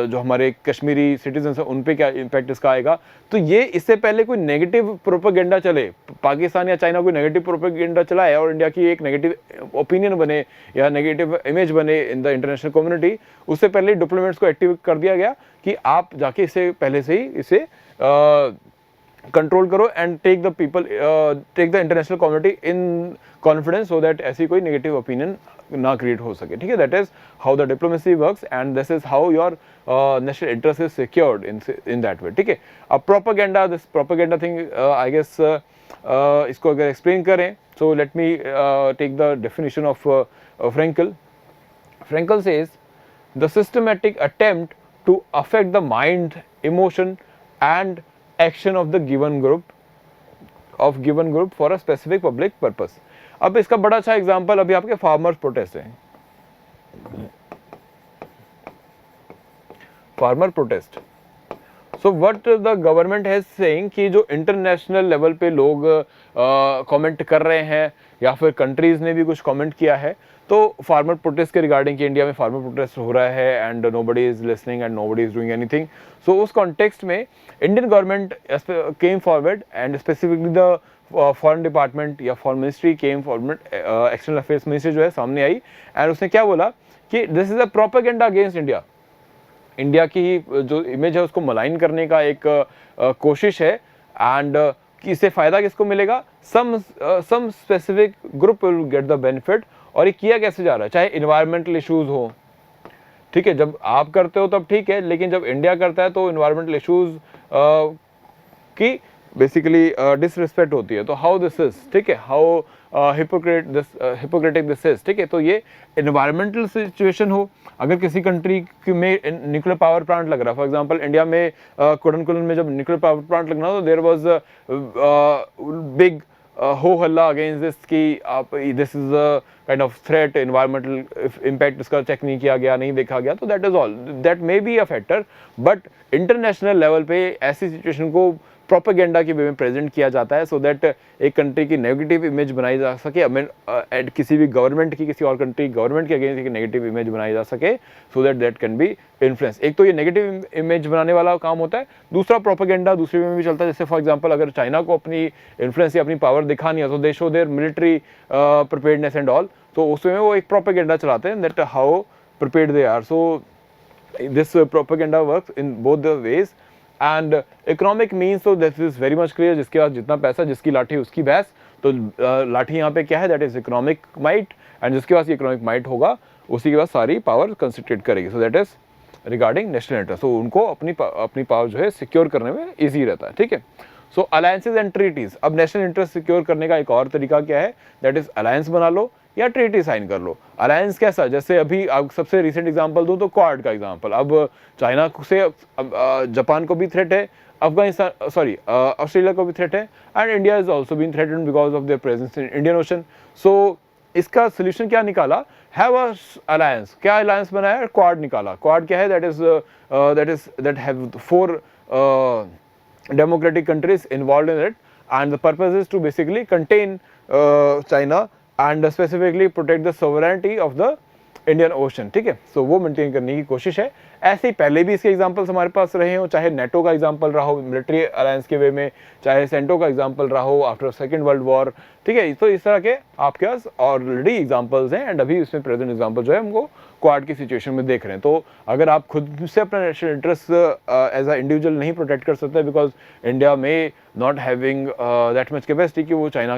जो हमारे कश्मीरी सिटीजन हैं उन पे क्या इम्पैक्ट इसका आएगा। तो ये इससे पहले कोई नेगेटिव प्रोपेगेंडा चले, पाकिस्तान या चाइना कोई नेगेटिव प्रोपेगेंडा चलाए और इंडिया की एक नेगेटिव ओपिनियन बने या नेगेटिव इमेज बने इन द इंटरनेशनल कम्युनिटी, उससे पहले डिप्लोमेट्स को एक्टिव कर दिया गया कि आप जाके इसे पहले से ही इसे कंट्रोल करो and take the people, take the international community in confidence so that ऐसी कोई नेगेटिव ओपिनियन ना क्रिएट हो सके, ठीक है. That is how the diplomacy works and this is how your national interest is secured in that way, ठीक है. अब propaganda, this propaganda thing I guess इसको अगर एक्सप्लेन करें, so let me take the definition of Frankel. Frankel says the systematic attempt to affect the mind, emotion and action of the given group for a specific public purpose. अब इसका बड़ा अच्छा example अभी आपके farmers protest है. Farmer protest, so what the government has saying कि जो international level पे लोग कमेंट कर रहे हैं या फिर कंट्रीज ने भी कुछ कमेंट किया है तो फार्मर प्रोटेस्ट के रिगार्डिंग कि इंडिया में फार्मर प्रोटेस्ट हो रहा है and nobody is listening and nobody is doing anything. So उस कॉन्टेक्स्ट में Indian government came forward and specifically the foreign department या foreign ministry came forward, external affairs ministry जो है सामने आई एंड उसने क्या बोला कि this is a propaganda against India. India की जो इमेज है उसको मलाइन करने का एक कोशिश है एंड कि इससे फायदा किसको मिलेगा, some specific group will get the benefit. और ये किया कैसे जा रहा है, चाहे इन्वायरमेंटल इश्यूज हो, ठीक है, जब आप करते हो तब ठीक है, लेकिन जब इंडिया करता है तो इन्वायरमेंटल इश्यूज की बेसिकली डिसरिस्पेक्ट होती है. तो हाउ दिस इज, ठीक है, हाउ हिपोक्रेटिक दिस इज, ठीक है. तो ये इन्वायरमेंटल सिचुएशन हो, अगर किसी कंट्री में न्यूक्लियर पावर प्लांट लग रहा है, फॉर एग्जांपल इंडिया में कुडनकुलन में जब न्यूक्लियर पावर प्लांट लगना तो देयर वाज बिग हो हल्ला अगेंस्ट दिस कि आप this is a kind of threat, environmental impact इसका चेक नहीं किया गया, नहीं देखा गया. तो that is all, that may be a factor, but international level पे ऐसी सिचुएशन को प्रोपेगेंडा के वे में प्रेजेंट किया जाता है सो दैट एक कंट्री की नेगेटिव इमेज बनाई जा सके, किसी भी गवर्नमेंट की किसी और कंट्री गवर्नमेंट के अगेंस्ट एक नेगेटिव इमेज बनाई जा सके so that that can be influence. एक तो ये नेगेटिव इमेज बनाने वाला काम होता है, दूसरा प्रोपेगेंडा दूसरे में भी चलता है. जैसे फॉर एग्जांपल अगर चाइना को अपनी इन्फ्लुएंस या अपनी पावर दिखानी है तो they show their military preparedness and all, तो उसमें वो एक प्रोपेगेंडा चलाते हैं that how prepared they are. So this propaganda works in both the ways. And economic means तो this is very much clear, जिसके पास जितना पैसा, जिसकी लाठी उसकी भैंस. तो लाठी यहाँ पे क्या है, that is economic might, and जिसके पास इकोनॉमिक माइट होगा उसी के पास सारी पावर कंसंट्रेट करेगी. सो that is regarding national interest. तो उनको अपनी पावर जो है सिक्योर करने में ईजी रहता है, ठीक है. सो अलायंसेज एंड ट्रीटीज, अब नेशनल इंटरेस्ट सिक्योर करने का एक और तरीका क्या है, दैट इज अलायंस बना लो या ट्रीटी साइन कर लो. अलायंस कैसा, जैसे अभी आप सबसे रिसेंट एग्जांपल दूं तो क्वाड का एग्जांपल. अब चाइना से जापान को भी थ्रेट है, अफगानिस्तान सॉरी ऑस्ट्रेलिया को भी थ्रेट है and India is also been threatened because of their presence in Indian Ocean. So इसका सोल्यूशन क्या निकाला, हैव अ अलायंस. क्या अलायंस बनाया, क्वाड निकाला. क्वाड क्या है, that have 4 democratic countries involved in it and the purpose is to basically contain China and specifically protect the sovereignty of the Indian ocean, ठीक है. So वो maintain करने की कोशिश है. ऐसे ही पहले भी इसके एग्जांपल्स हमारे पास रहे हो, चाहे नेटो का एग्जांपल रहा हो मिलिट्री अलायंस के वे में, चाहे सेंटो का एग्जांपल रहा हो आफ्टर सेकंड वर्ल्ड वॉर, ठीक है. तो इस तरह के आपके पास ऑलरेडी एग्जांपल्स हैं एंड अभी इसमें प्रेजेंट एग्जांपल जो है हमको क्वाड की सिचुएशन में देख रहे हैं. तो अगर आप खुद से अपना national interest as a individual नहीं प्रोटेक्ट कर सकते बिकॉज इंडिया में not having that much capacity कि वो चाइना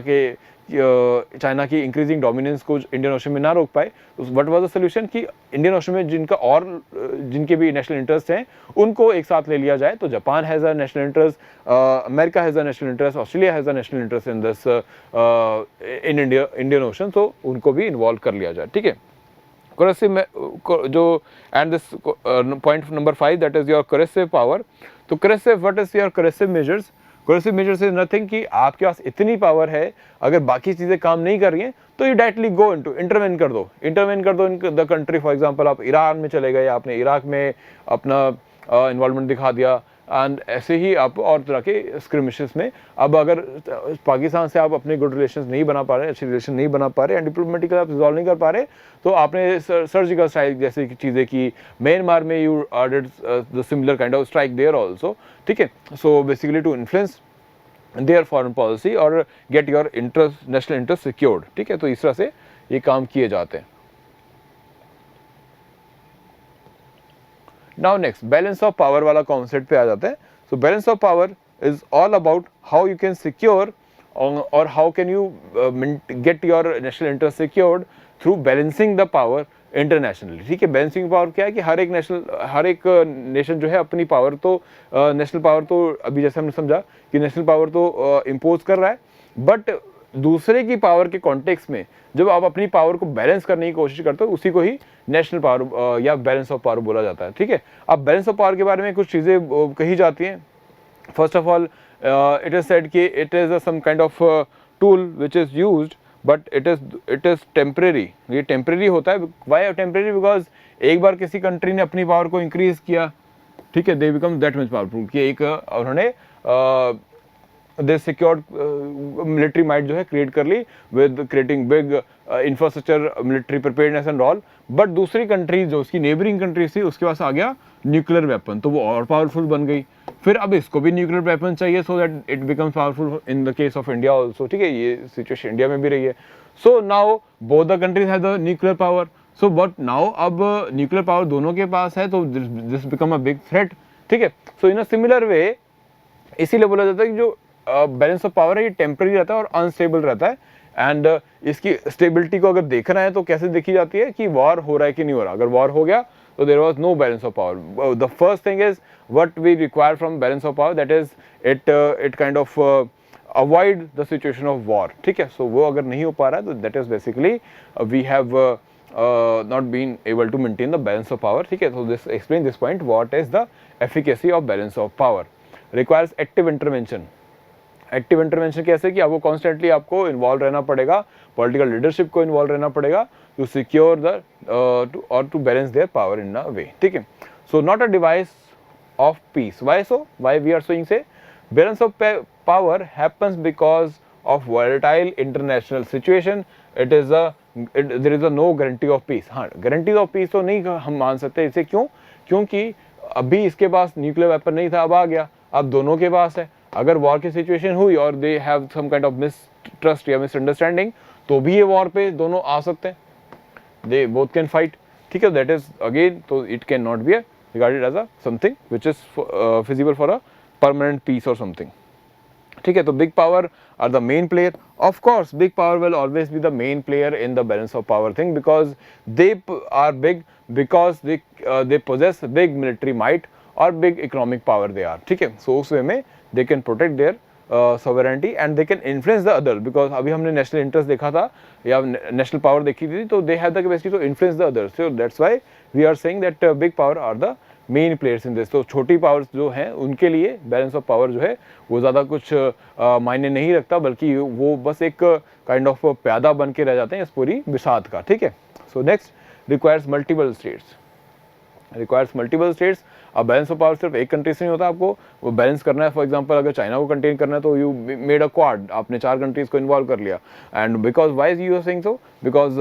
की इंक्रीजिंग डोमिनेंस को इंडियन ओशन में ना रोक पाए, तो व्हाट वाज द सोल्यूशन कि इंडियन ओशन में जिनके भी नेशनल इंटरेस्ट हैं उनको एक साथ ले लिया जाए. तो Japan has a national interest, America has a national interest, Australia has a national interest in this in Indian ocean, तो उनको भी इन्वॉल्व कर लिया जाए, ठीक है. कोरेसिव जो and this point number 5 that is your coercive power. तो coercive, what is your coercive measures. Coercive measures is nothing कि आपके पास इतनी पावर है, अगर बाकी चीज़ें काम नहीं कर रही हैं तो you directly go into intervene कर दो in the country. For example आप ईरान में चले गए, आपने इराक में अपना इन्वॉल्वमेंट दिखा दिया एंड ऐसे ही आप और तरह के स्क्रिमिशेस में. अब अगर पाकिस्तान से आप अपने गुड रिलेशंस नहीं बना पा रहे, अच्छे रिलेशन नहीं बना पा रहे एंड डिप्लोमेटिकली आप रिजॉल्व नहीं कर पा रहे, तो आपने सर्जिकल स्ट्राइक जैसी चीज़ें की. म्यांमार में you did the similar kind of strike there also, ठीक है. So basically to influence their foreign policy और get your interest, national interest secured, ठीक है. तो इस तरह से ये काम किए जाते हैं. Now next balance of power वाला कॉन्सेप्ट पे आ जाते हैं. So balance of power is all about how you can secure or how can you get your national interest secured through balancing the power internationally. ठीक है, balancing power क्या है कि हर एक नेशन जो है अपनी पावर तो नेशनल पावर तो अभी जैसे हमने समझा कि नेशनल पावर तो इम्पोज कर रहा है, बट दूसरे की पावर के कॉन्टेक्स्ट में जब आप अपनी पावर को बैलेंस करने की कोशिश करते हो, उसी को ही नेशनल पावर या बैलेंस ऑफ पावर बोला जाता है. ठीक है, अब बैलेंस ऑफ पावर के बारे में कुछ चीज़ें कही जाती हैं. First of all it is said कि it is some kind of tool which is used, but it is temporary. ये टेम्परेरी होता है. Y temporary? बिकॉज एक बार किसी कंट्री ने अपनी पावर को इंक्रीज किया, ठीक है, they become that much powerful कि एक उन्होंने दे सिक्योर्ड मिलिट्री माइट जो है क्रिएट कर ली with creating big infrastructure, military preparedness and all. But दूसरी कंट्री जो उसकी नेबरिंग कंट्रीज थी उसके पास आ गया न्यूक्लियर वेपन, तो वो और पावरफुल बन गई. फिर अब इसको भी न्यूक्लियर वेपन चाहिए so that it becomes powerful in the case of India also. ठीक है, ये सिचुएशन इंडिया में भी रही है. So now both the countries have the nuclear power. So but now अब न्यूक्लियर पावर दोनों के पास है, तो this become a big threat. ठीक है, सो इन अ सिमिलर वे इसीलिए बोला जाता है कि जो बैलेंस ऑफ पावर है ये टेम्पररी रहता है और अनस्टेबल रहता है. एंड इसकी स्टेबिलिटी को अगर देखना है तो कैसे देखी जाती है कि वॉर हो रहा है कि नहीं हो रहा. अगर वॉर हो गया तो there was no balance of power. The first thing is what we require from balance of power, that is it kind of avoid the situation of war. ठीक है, सो वो अगर नहीं हो पा रहा है तो that is basically we have not been able to maintain the balance of power. ठीक है, so this explain this point, what is the efficacy of balance of power. Requires active intervention. Active intervention कैसे कि आपको constantly आपको involve रहना पड़ेगा, political leadership को involve रहना पड़ेगा टू सिक्योर द और to balance their power in a way. ठीक है, so not a device of peace. Why so? Why we are saying say balance of power happens because of volatile international situation. It is there is a no guarantee of peace. हाँ, guarantee of peace तो नहीं हम मान सकते. इसे क्यों? क्योंकि अभी इसके पास न्यूक्लियर वेपन नहीं था, अब आ गया, अब दोनों के पास है. अगर वॉर की सिचुएशन हुई और they have some kind of mistrust या मिसअंडरस्टैंडिंग, तो भी ये वॉर पे दोनों आ सकते हैं. They both can fight. ठीक है, दैट इज अगेन, तो it can not be regarded as a something which is feasible for a permanent peace और समथिंग. ठीक है, तो big power are the main player. Of course big power will always be the main player in the balance of power thing, because they are big, because they possess big military might और big economic power they are. ठीक है, सो उस वे में they can protect their sovereignty and they can influence the others, because अभी हमने national interest देखा था या national power देखी थी, तो they have the capacity to influence the others. So that's why we are saying that big power are the main players in this. तो छोटी पावर्स जो हैं उनके लिए बैलेंस ऑफ पावर जो है वो ज़्यादा कुछ मायने नहीं रखता, बल्कि वो बस एक काइंड ऑफ प्यादा बन के रह जाते हैं इस पूरी बिसात का. ठीक है, so next requires multiple states. Requires multiple states. अब बैलेंस ऑफ पावर सिर्फ एक कंट्री से नहीं होता, आपको वो बैलेंस करना है. फॉर एग्जांपल अगर चाइना को कंटेन करना है तो यू मेड अ क्वाड, आपने 4 कंट्रीज को इन्वॉल्व कर लिया. And because why you are saying so, because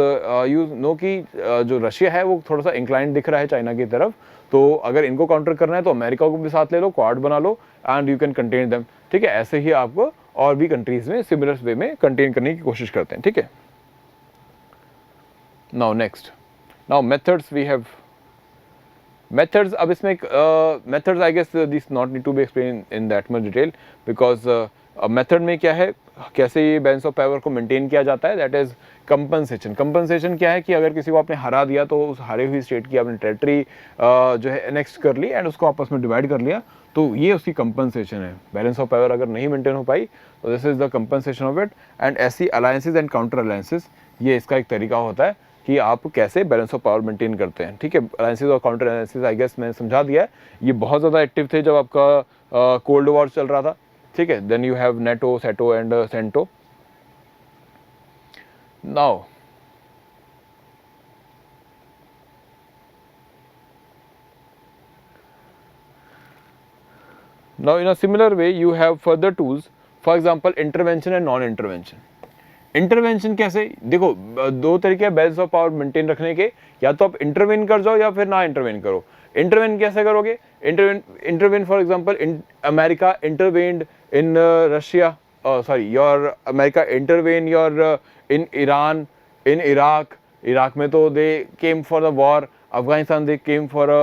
you know कि जो रशिया है वो थोड़ा सा इंक्लाइंड दिख रहा है चाइना की तरफ, तो अगर इनको काउंटर करना है तो अमेरिका को भी साथ ले लो, क्वाड बना लो and you can contain them. ठीक है, ऐसे ही आपको और भी कंट्रीज में सिमिलर वे में कंटेन करने की कोशिश करते हैं. ठीक है, now next, now methods we have. Methods, अब इसमें methods I guess this not need to be explain in that much detail, because method में क्या है, कैसे ये बैलेंस ऑफ पावर को मेंटेन किया जाता है, दैट इज कंपनसेशन. कंपनसेशन क्या है कि अगर किसी को आपने हरा दिया तो उस हारे हुई स्टेट की आपने टेरिटरी जो है एनेक्स कर ली एंड उसको आपस में डिवाइड कर लिया, तो ये उसकी कंपनसेशन है. बैलेंस ऑफ पावर अगर नहीं मेंटेन हो पाई तो this is the compensation of it. And ऐसी अलायंसेज एंड काउंटर अलायंसेज, ये इसका एक तरीका होता है कि आप कैसे बैलेंस ऑफ पावर मेंटेन करते हैं. ठीक है, अलायंसेज और काउंटर अलायंसेज आई गेस मैंने समझा दिया है. ये बहुत ज़्यादा एक्टिव थे जब आपका कोल्ड वॉर चल रहा था. ठीक है, then you have NATO, SEATO and CENTO. Now in a similar way you have further tools, for example intervention and non intervention. Intervention कैसे? देखो, 2 तरीके हैं बैलेंस ऑफ पावर मेंटेन रखने के, या तो आप इंटरवेन कर जाओ या फिर ना इंटरवेन करो. इंटरवेन कैसे करोगे? Intervene for example America intervened in Russia, your America intervene your in Iran, in Iraq. Iraq में तो they came for the war Afghanistan they came for a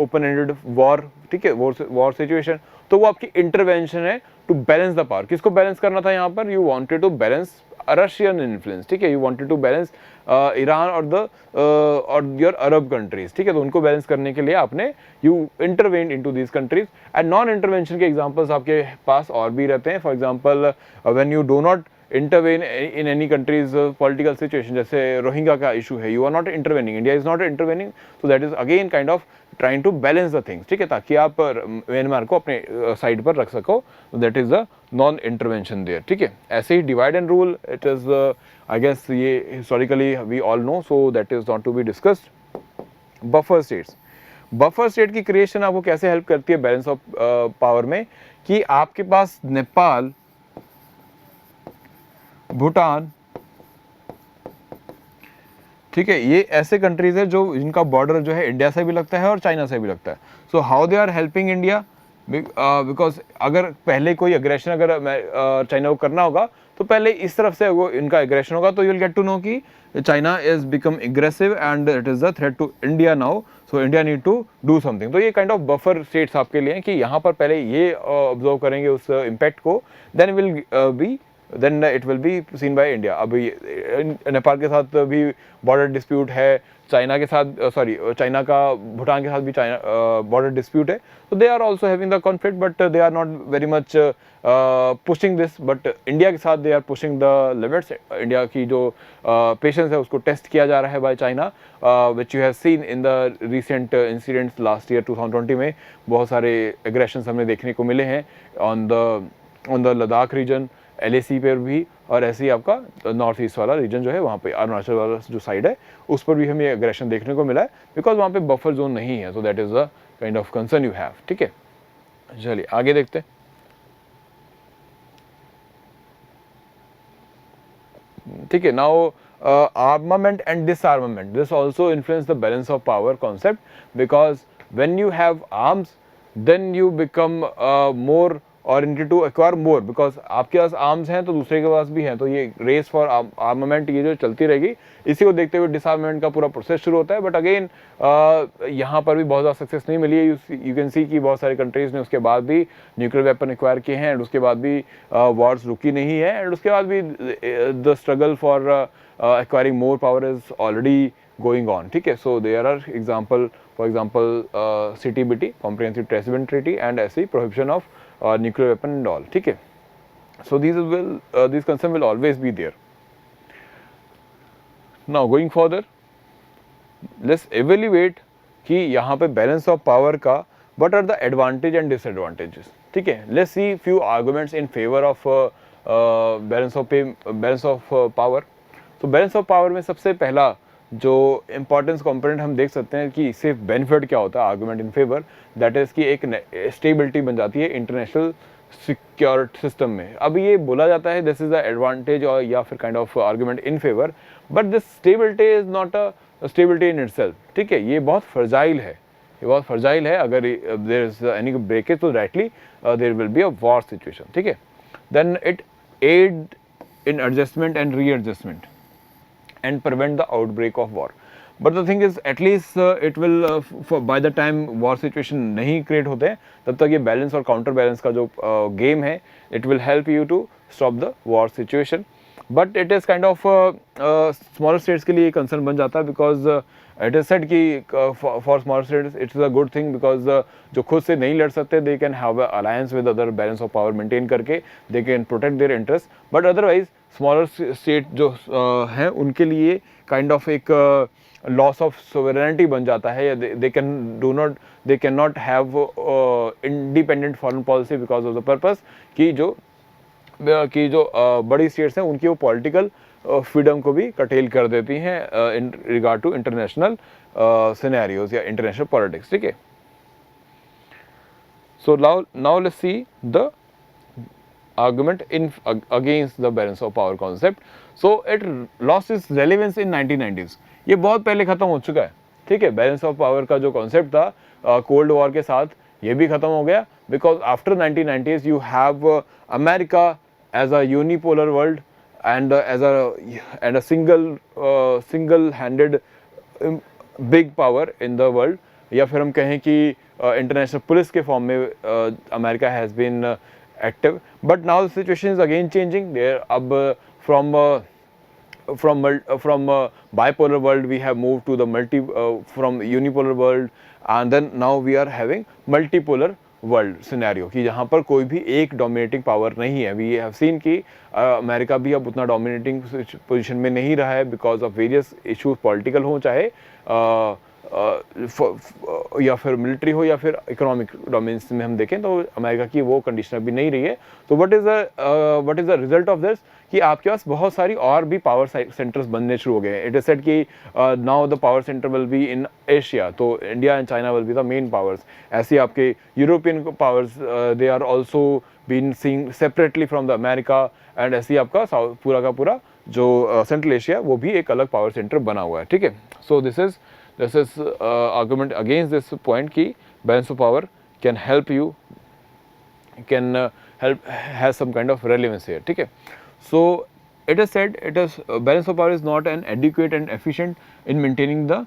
open ended war, ठीक है, वॉर सिचुएशन, तो वो आपकी intervention है to balance the power. किसको balance करना था यहाँ पर? You wanted to balance Russian influence, ठीक है, you wanted to balance Iran और योर अरब कंट्रीज, ठीक है, तो उनको बैलेंस करने के लिए आपने you intervene into these countries. And non intervention के एग्जांपल्स आपके पास और भी रहते हैं। For example when you do not intervene in any country's political situation, जैसे रोहिंग्या का इशू है, you are not intervening, India is not intervening, so that is again kind of trying to balance the things, ठीक है, ताकि आप Myanmar को अपने side पर रख सको, that is the non intervention there, ठीक है। ऐसे ही divide and rule, it is I guess ये historically we all know, so that is not to be discussed। buffer states, buffer state की क्रिएशन आपको कैसे हेल्प करती है बैलेंस ऑफ पावर में, कि आपके पास नेपाल, भूटान, ठीक है, ये ऐसे कंट्रीज है जो इनका बॉर्डर जो है इंडिया से भी लगता है और चाइना से भी लगता है। So how they are helping India, because अगर पहले कोई एग्रेशन अगर चाइना को करना होगा तो पहले इस तरफ से वो इनका एग्रेशन होगा, तो you will get to know कि China is become aggressive and it is the threat to India now, so India need to do something. तो ये काइंड ऑफ बफर स्टेट्स आपके लिए हैं कि यहाँ पर पहले ये ऑब्जर्व करेंगे उस इम्पैक्ट को, then it will be seen by India. अभी नेपाल के साथ भी बॉर्डर डिस्प्यूट है, चाइना के साथ चाइना का भूटान के साथ भी चाइना बॉर्डर डिस्प्यूट है, तो they are also having the conflict, but they are not very much pushing this, but India के साथ they are pushing the limits. India की जो पेशेंस है उसको टेस्ट किया जा रहा है by China, which you have seen in the recent incidents last year 2020 में। बहुत सारे एग्रेशंस हमें देखने को मिले हैं on the Ladakh region, LAC पर भी, और ऐसे ही आपका नॉर्थ ईस्ट वाला रीजन जो है वहाँ पे अरुणाचल वाला जो साइड है उस पर भी हमें एग्रेशन देखने को मिला है, बिकॉज वहाँ पे बफर जोन नहीं है, so that is the kind of concern you have, ठीक है। चलिए आगे देखते हैं। ठीक है, now armament and disarmament, this also influence the balance of power concept, because when you have arms then you become more oriented to acquire more, because आपके पास arms हैं तो दूसरे के पास भी हैं, तो ये रेस फॉर आर्मामेंट ये जो चलती रहेगी, इसी को देखते हुए डिसआर्मामेंट का पूरा प्रोसेस शुरू होता है। बट अगेन यहाँ पर भी बहुत ज़्यादा सक्सेस नहीं मिली है। यू कैन सी कि बहुत सारे कंट्रीज़ ने उसके बाद भी न्यूक्लियर वेपन एक्वायर किए हैं, एंड उसके बाद भी वॉर्स रुकी नहीं है, एंड उसके बाद भी the struggle for acquiring more power is already going on, ठीक है। So there are example, for example CTBT, comprehensive ट्रेसमेंट ट्रीटी, एंड ऐसी prohibition of nuclear weapon and all, ठीक है। So these concerns will always be there. Now going further, let's evaluate कि यहाँ पे balance of power का what are the advantage and disadvantages, ठीक है। Let's see few arguments in favor of balance of power. तो balance of power में सबसे पहला जो इम्पॉर्टेंस कंपोनेंट हम देख सकते हैं कि इससे बेनिफिट क्या होता है argument in favour, that is कि एक स्टेबिलिटी बन जाती है इंटरनेशनल सिक्योरिटी सिस्टम में। अब ये बोला जाता है दिस इज़ द एडवांटेज और या फिर kind of argument in favour, but this stability is not a stability in itself, ठीक है। ये बहुत फ्रजाइल है, अगर देयर इज एनी ब्रेकेज तो directly there will be a war situation, ठीक है। Then it aid in adjustment and readjustment and prevent the outbreak of war. But the thing is, at least it will by the time war situation नहीं create होते हैं तब तक ये balance और counter balance का जो game है, it will help you to stop the war situation. But it is kind of smaller states के लिए concern बन जाता है, because it is said कि for smaller states it is a good thing, because जो खुद से नहीं लड़ सकते they can have an alliance with other balance of power maintain करके they can protect their interests. But otherwise smaller state जो हैं उनके लिए काइंड ऑफ एक लॉस ऑफ सोवरेनिटी बन जाता है, they can not have independent foreign policy because of the purpose कि जो बड़ी स्टेट्स हैं उनकी वो पॉलिटिकल फ्रीडम को भी कटेल कर देती हैं in regard to international scenarios या इंटरनेशनल पॉलिटिक्स, ठीक है। So now let's see the argument against the balance of power concept. So it lost its relevance in 1990s. ये बहुत पहले खत्म हो चुका है, ठीक है। बैलेंस ऑफ पावर का जो कॉन्सेप्ट था कोल्ड वॉर के साथ ये भी खत्म हो गया, because after 1990s you have America as a unipolar world and as a single-handed big power in the world, या फिर हम कहें कि इंटरनेशनल पुलिस के फॉर्म में America has been active. But now the situation is again changing there. अब from bipolar world we have moved to the from unipolar world, and then now we are having multipolar world scenario कि जहाँ पर कोई भी एक dominating power नहीं है. We have seen कि अमेरिका भी अब उतना डोमिनेटिंग पोजीशन में नहीं रहा है because of various issues, political हो चाहे या फिर मिलिट्री हो या फिर इकोनॉमिक डोमेन्स में हम देखें तो अमेरिका की वो कंडीशन अभी नहीं रही है. तो what is the result of this कि आपके पास बहुत सारी और भी पावर सेंटर्स बनने शुरू हो गए हैं. इट इज सेड कि now the power centre will be in Asia, तो India and China will be the main powers. ऐसे आपके European powers they are also been seeing separately from the America, and ऐसे ही आपका पूरा का पूरा जो सेंट्रल एशिया वो भी एक अलग पावर सेंटर बना हुआ है. ठीक है. So this is argument against this point कि balance of power can help you, can help, has some kind of relevance here. ठीक है. So it is said balance of power is not an adequate and efficient in maintaining the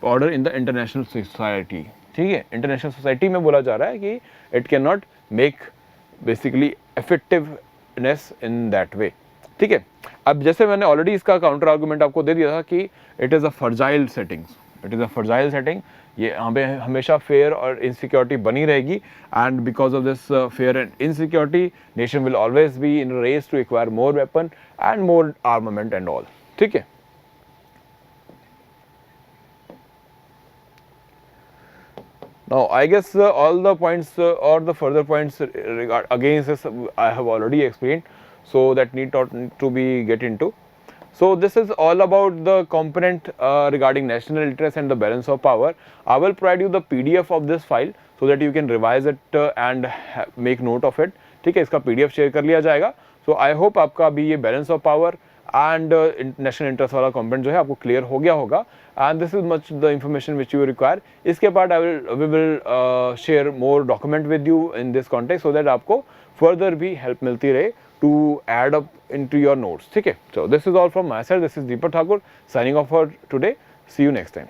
order in the international society. ठीक है. International society में बोला जा रहा है कि it cannot make basically effectiveness in that way. ठीक है. अब जैसे मैंने ऑलरेडी इसका काउंटर आर्गूमेंट आपको दे दिया था कि it is a fragile setting, ये यहाँ पे हमेशा फेयर और इनसिक्योरिटी बनी रहेगी, and because of this fear and insecurity nation will always be in race to acquire more weapon and more armament and all. ठीक है. Now I guess all the points or the further points against this I have already explained, so that need not to be get into. So this is all about the component regarding national interest and the balance of power. I will provide you the PDF of this file so that you can revise it and make note of it. ठीक है. इसका PDF share कर लिया जाएगा. So I hope आपका अभी ये balance of power and national interest वाला कंपोनेंट जो है आपको क्लियर हो गया होगा, and this is much the information which you require. इसके बाद we will share more document with you in this context so that आपको फर्दर भी हेल्प मिलती रहे to add up into your notes. ठीक है. So this is all from my side. This is Deepak Thakur signing off for today. See you next time.